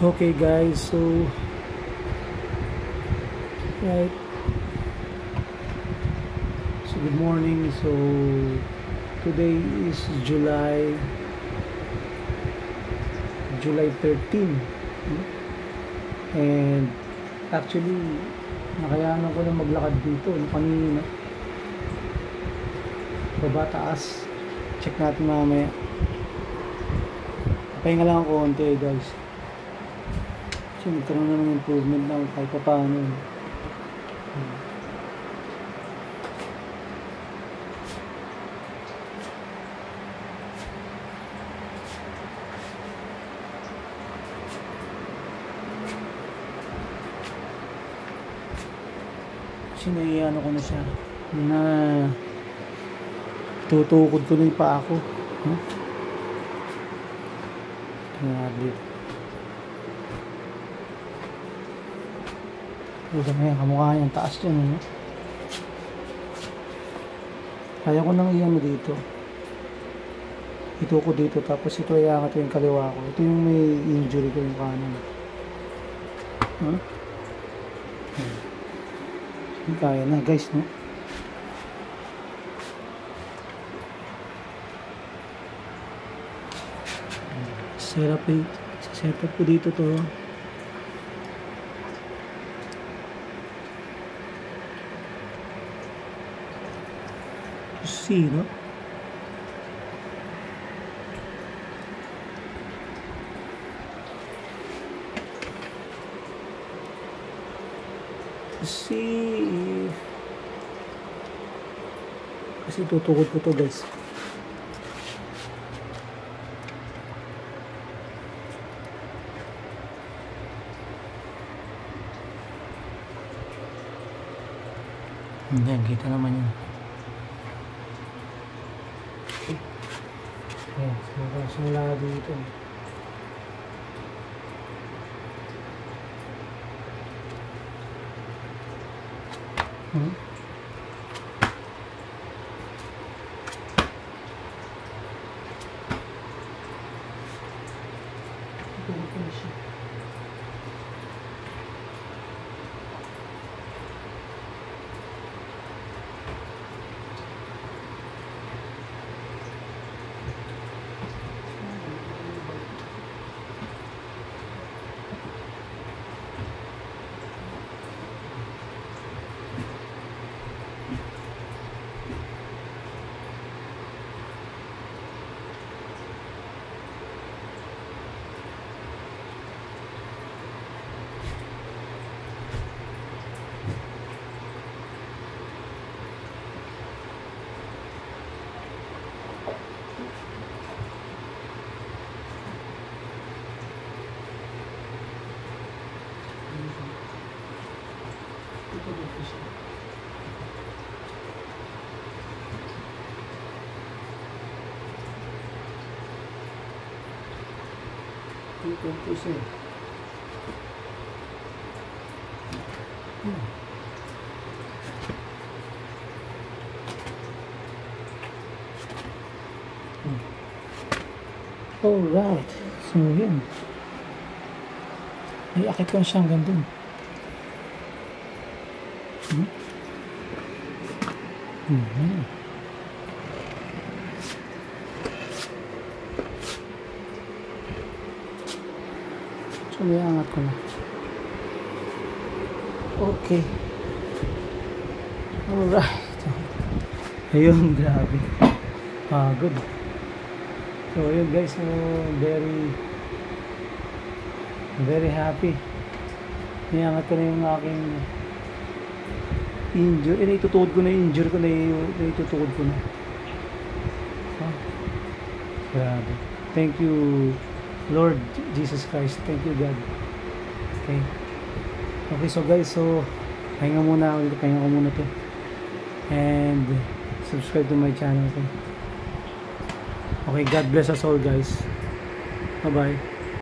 Okay guys, so right, so good morning. So today is July 13, and actually nakayanan ko na maglakad dito kanina, baba taas. Check natin mamaya. Pahinga lang ako konti guys. So nagkaroon na ng improvement na kahit pa paano. Sinayano ko na siya na tutukod ko na yung paa ko. Huwag na yan, kamukha yan, taas yan. Kaya ko nang iyan dito. Ito ko dito, tapos ito iangat yung kaliwa ko. Ito yung may injury ko yung kanan. Kaya na guys, no? Setup ko dito to. See, no? See if... Kasi tutukod ko to guys. Hindi, kita naman yun. Ayan, simula dito. Alright, so yun. Ay, akit ko siya hanggang dun. So, iangat ko na. Okay. Alright. Ayun, grabe. Pagod. So, yun guys, so, very happy. Iangat ko na yung aking injury. Itutukod ko na yung injury ko na itutukod ko na. Grabe. Thank you, Lord Jesus Christ. Thank you, God. Okay. Okay, so guys, so pahinga muna ako dito. Pahinga ko muna to. And subscribe to my channel. Okay. Okay, God bless us all guys. Bye-bye.